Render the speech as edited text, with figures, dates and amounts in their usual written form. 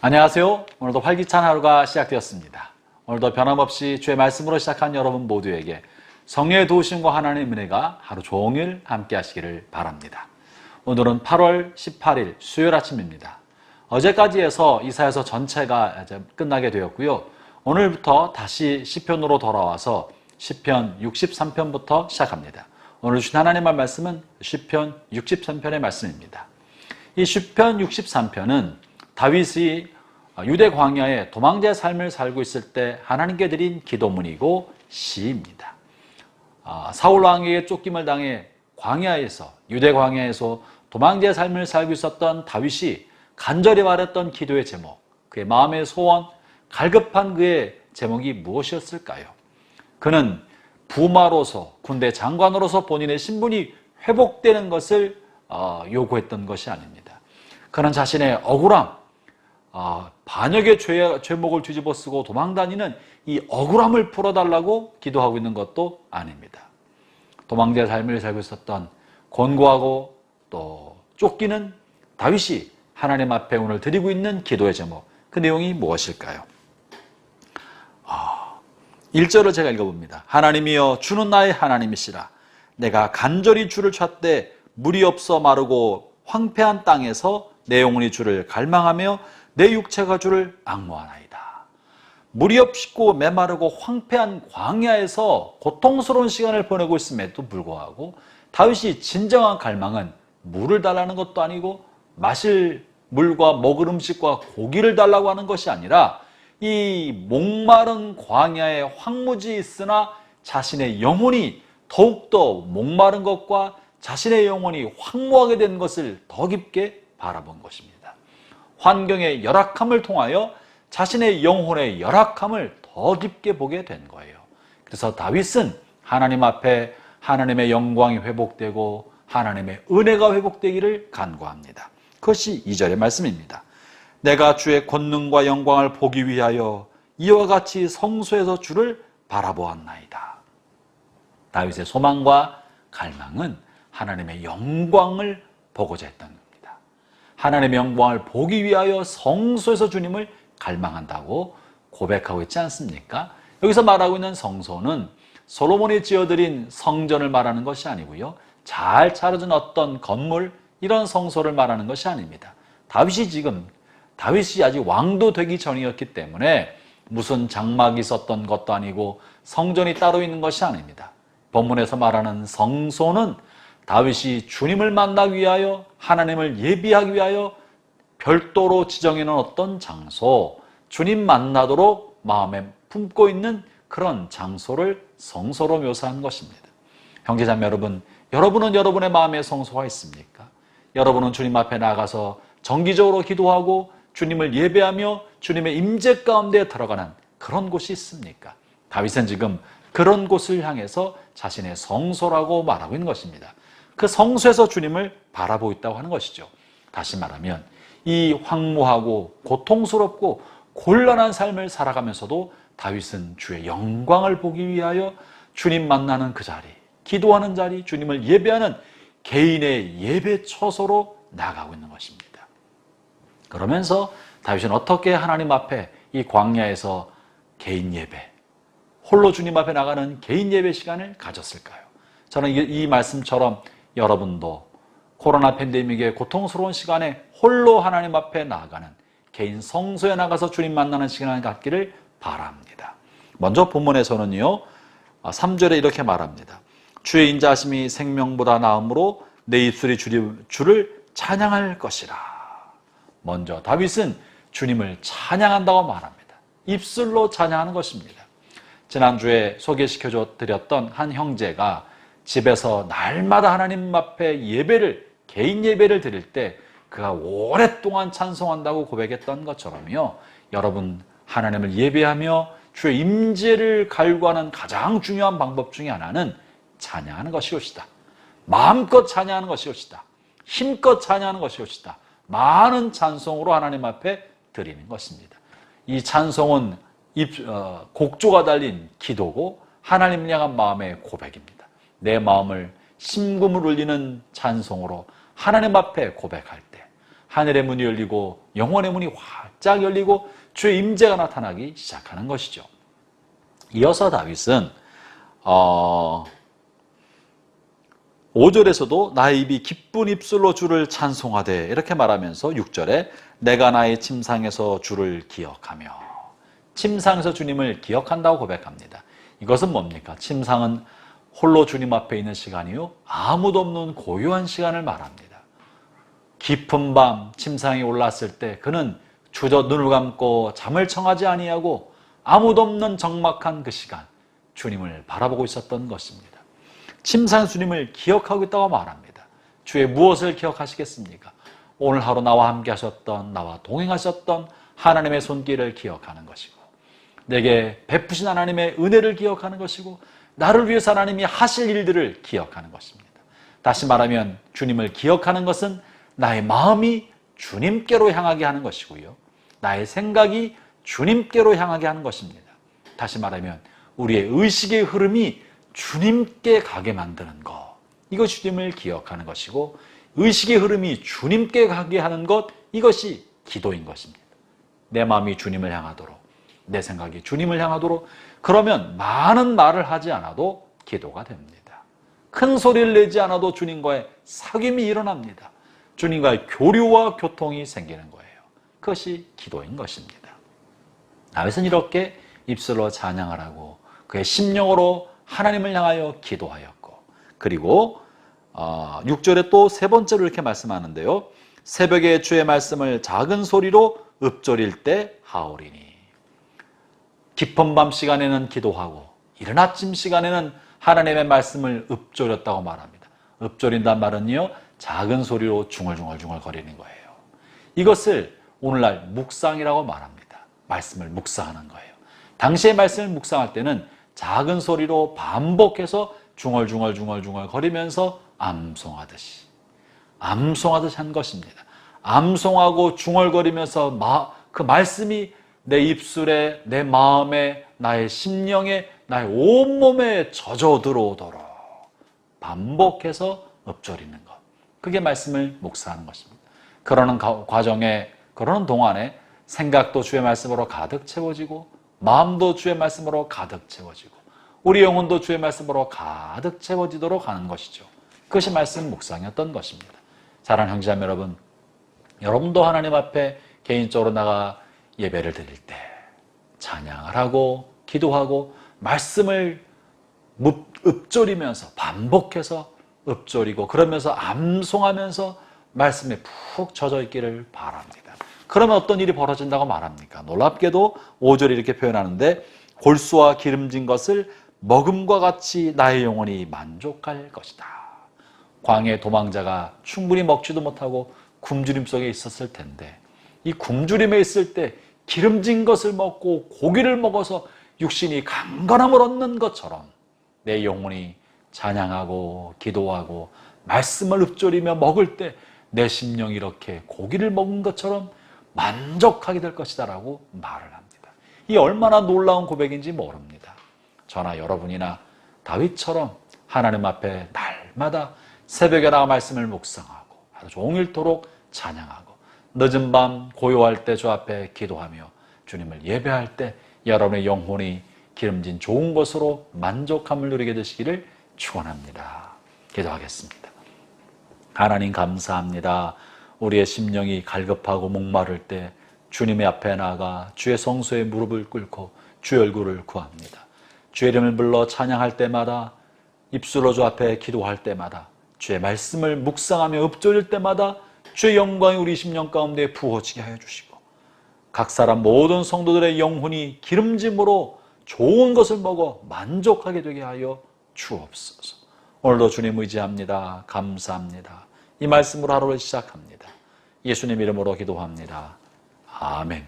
안녕하세요. 오늘도 활기찬 하루가 시작되었습니다. 오늘도 변함없이 주의 말씀으로 시작한 여러분 모두에게 성령의 도우심과 하나님의 은혜가 하루 종일 함께 하시기를 바랍니다. 오늘은 8월 18일 수요일 아침입니다. 어제까지 해서 이사야서 전체가 이제 끝나게 되었고요. 오늘부터 다시 시편으로 돌아와서 시편 63편부터 시작합니다. 오늘 주신 하나님의 말씀은 시편 63편의 말씀입니다. 이 시편 63편은 다윗이 유대 광야에 도망자의 삶을 살고 있을 때 하나님께 드린 기도문이고 시입니다. 사울 왕에게 쫓김을 당해 광야에서 유대 광야에서 도망자의 삶을 살고 있었던 다윗이 간절히 말했던 기도의 제목, 그의 마음의 소원, 갈급한 그의 제목이 무엇이었을까요? 그는 부마로서 군대 장관으로서 본인의 신분이 회복되는 것을 요구했던 것이 아닙니다. 그는 자신의 억울함, 반역의 죄목을 뒤집어 쓰고 도망다니는 이 억울함을 풀어달라고 기도하고 있는 것도 아닙니다. 도망자의 삶을 살고 있었던 곤고하고 또 쫓기는 다윗이 하나님 앞에 오늘 드리고 있는 기도의 제목, 그 내용이 무엇일까요? 1절을 제가 읽어봅니다. 하나님이여 주는 나의 하나님이시라. 내가 간절히 주를 찾되 물이 없어 마르고 황폐한 땅에서 내 영혼이 주를 갈망하며 내 육체가 주를 앙모하나이다. 물이 없고 메마르고 황폐한 광야에서 고통스러운 시간을 보내고 있음에도 불구하고 다윗이 진정한 갈망은 물을 달라는 것도 아니고 마실 물과 먹을 음식과 고기를 달라고 하는 것이 아니라 이 목마른 광야에 황무지 있으나 자신의 영혼이 더욱더 목마른 것과 자신의 영혼이 황무하게 된 것을 더 깊게 바라본 것입니다. 환경의 열악함을 통하여 자신의 영혼의 열악함을 더 깊게 보게 된 거예요. 그래서 다윗은 하나님 앞에 하나님의 영광이 회복되고 하나님의 은혜가 회복되기를 간구합니다. 그것이 2절의 말씀입니다. 내가 주의 권능과 영광을 보기 위하여 이와 같이 성소에서 주를 바라보았나이다. 다윗의 소망과 갈망은 하나님의 영광을 보고자 했던 겁니다. 하나님의 영광을 보기 위하여 성소에서 주님을 갈망한다고 고백하고 있지 않습니까? 여기서 말하고 있는 성소는 솔로몬이 지어드린 성전을 말하는 것이 아니고요. 잘 차려진 어떤 건물, 이런 성소를 말하는 것이 아닙니다. 다윗이 아직 왕도 되기 전이었기 때문에 무슨 장막이 있었던 것도 아니고 성전이 따로 있는 것이 아닙니다. 본문에서 말하는 성소는 다윗이 주님을 만나기 위하여 하나님을 예비하기 위하여 별도로 지정해 놓은 어떤 장소, 주님 만나도록 마음에 품고 있는 그런 장소를 성소로 묘사한 것입니다. 형제자매 여러분, 여러분은 여러분의 마음에 성소가 있습니까? 여러분은 주님 앞에 나가서 정기적으로 기도하고 주님을 예배하며 주님의 임재 가운데 들어가는 그런 곳이 있습니까? 다윗은 지금 그런 곳을 향해서 자신의 성소라고 말하고 있는 것입니다. 그 성소에서 주님을 바라보고 있다고 하는 것이죠. 다시 말하면 이 황무하고 고통스럽고 곤란한 삶을 살아가면서도 다윗은 주의 영광을 보기 위하여 주님 만나는 그 자리, 기도하는 자리, 주님을 예배하는 개인의 예배 처소로 나가고 있는 것입니다. 그러면서 다윗은 어떻게 하나님 앞에 이 광야에서 개인 예배, 홀로 주님 앞에 나가는 개인 예배 시간을 가졌을까요? 저는 이 말씀처럼 여러분도 코로나 팬데믹의 고통스러운 시간에 홀로 하나님 앞에 나아가는 개인 성소에 나가서 주님 만나는 시간을 갖기를 바랍니다. 먼저 본문에서는요, 3절에 이렇게 말합니다. 주의 인자하심이 생명보다 나음으로 내 입술이 주를 찬양할 것이라. 먼저 다윗은 주님을 찬양한다고 말합니다. 입술로 찬양하는 것입니다. 지난주에 소개시켜 드렸던 한 형제가 집에서 날마다 하나님 앞에 개인 예배를 드릴 때 그가 오랫동안 찬송한다고 고백했던 것처럼요. 여러분, 하나님을 예배하며 주의 임재를 갈구하는 가장 중요한 방법 중에 하나는 찬양하는 것이옵시다. 마음껏 찬양하는 것이옵시다. 힘껏 찬양하는 것이옵시다. 많은 찬송으로 하나님 앞에 드리는 것입니다. 이 찬송은 곡조가 달린 기도고 하나님을 향한 마음의 고백입니다. 내 마음을 심금을 울리는 찬송으로 하나님 앞에 고백할 때 하늘의 문이 열리고 영혼의 문이 활짝 열리고 주의 임재가 나타나기 시작하는 것이죠. 이어서 다윗은 5절에서도 나의 입이 기쁜 입술로 주를 찬송하되 이렇게 말하면서 6절에 내가 나의 침상에서 주를 기억하며, 침상에서 주님을 기억한다고 고백합니다. 이것은 뭡니까? 침상은 홀로 주님 앞에 있는 시간이요, 아무도 없는 고요한 시간을 말합니다. 깊은 밤 침상에 올랐을 때 그는 주저 눈을 감고 잠을 청하지 아니하고 아무도 없는 적막한 그 시간 주님을 바라보고 있었던 것입니다. 침상 주님을 기억하고 있다고 말합니다. 주의 무엇을 기억하시겠습니까? 오늘 하루 나와 함께 하셨던, 나와 동행하셨던 하나님의 손길을 기억하는 것이고, 내게 베푸신 하나님의 은혜를 기억하는 것이고, 나를 위해서 하나님이 하실 일들을 기억하는 것입니다. 다시 말하면 주님을 기억하는 것은 나의 마음이 주님께로 향하게 하는 것이고요, 나의 생각이 주님께로 향하게 하는 것입니다. 다시 말하면 우리의 의식의 흐름이 주님께 가게 만드는 것, 이것이 주님을 기억하는 것이고, 의식의 흐름이 주님께 가게 하는 것, 이것이 기도인 것입니다. 내 마음이 주님을 향하도록, 내 생각이 주님을 향하도록, 그러면 많은 말을 하지 않아도 기도가 됩니다. 큰 소리를 내지 않아도 주님과의 사귐이 일어납니다. 주님과의 교류와 교통이 생기는 거예요. 그것이 기도인 것입니다. 다윗은 이렇게 입술로 찬양을 하고 그의 심령으로 하나님을 향하여 기도하였고, 그리고 6절에 또 세 번째로 이렇게 말씀하는데요, 새벽에 주의 말씀을 작은 소리로 읊조릴 때 하오리니. 깊은 밤 시간에는 기도하고 이른 아침 시간에는 하나님의 말씀을 읊조렸다고 말합니다. 읊조린단 말은요, 작은 소리로 중얼중얼 거리는 거예요. 이것을 오늘날 묵상이라고 말합니다. 말씀을 묵상하는 거예요. 당시의 말씀을 묵상할 때는 작은 소리로 반복해서 중얼중얼 거리면서 암송하듯이 한 것입니다. 암송하고 중얼거리면서 그 말씀이 내 입술에, 내 마음에, 나의 심령에, 나의 온몸에 젖어 들어오도록 반복해서 읊조리는 것, 그게 말씀을 묵상하는 것입니다. 그러는 과정에, 그러는 동안에 생각도 주의 말씀으로 가득 채워지고, 마음도 주의 말씀으로 가득 채워지고, 우리 영혼도 주의 말씀으로 가득 채워지도록 하는 것이죠. 그것이 말씀 묵상이었던 것입니다. 사랑하는 형제자매 여러분, 여러분도 하나님 앞에 개인적으로 나가 예배를 드릴 때 찬양을 하고 기도하고 말씀을 읊조리면서 반복해서 읊조리고, 그러면서 암송하면서 말씀에 푹 젖어 있기를 바랍니다. 그러면 어떤 일이 벌어진다고 말합니까? 놀랍게도 5절에 이렇게 표현하는데, 골수와 기름진 것을 먹음과 같이 나의 영혼이 만족할 것이다. 광야의 도망자가 충분히 먹지도 못하고 굶주림 속에 있었을 텐데, 이 굶주림에 있을 때 기름진 것을 먹고 고기를 먹어서 육신이 강건함을 얻는 것처럼 내 영혼이 찬양하고 기도하고 말씀을 읊조리며 먹을 때 내 심령이 이렇게 고기를 먹은 것처럼 만족하게 될 것이다 라고 말을 합니다. 이 얼마나 놀라운 고백인지 모릅니다. 저나 여러분이나 다윗처럼 하나님 앞에 날마다 새벽에 나와 말씀을 묵상하고 하루 종일토록 찬양하고 늦은 밤 고요할 때 주 앞에 기도하며 주님을 예배할 때 여러분의 영혼이 기름진 좋은 것으로 만족함을 누리게 되시기를 축원합니다. 기도하겠습니다. 하나님 감사합니다. 우리의 심령이 갈급하고 목마를 때 주님의 앞에 나아가 주의 성소에 무릎을 꿇고 주의 얼굴을 구합니다. 주의 이름을 불러 찬양할 때마다, 입술로 주 앞에 기도할 때마다, 주의 말씀을 묵상하며 읊조릴 때마다 주의 영광이 우리 심령 가운데 부어지게 하여 주시고, 각 사람 모든 성도들의 영혼이 기름짐으로 좋은 것을 먹어 만족하게 되게 하여 주옵소서. 오늘도 주님 의지합니다. 감사합니다. 이 말씀으로 하루를 시작합니다. 예수님 이름으로 기도합니다. 아멘.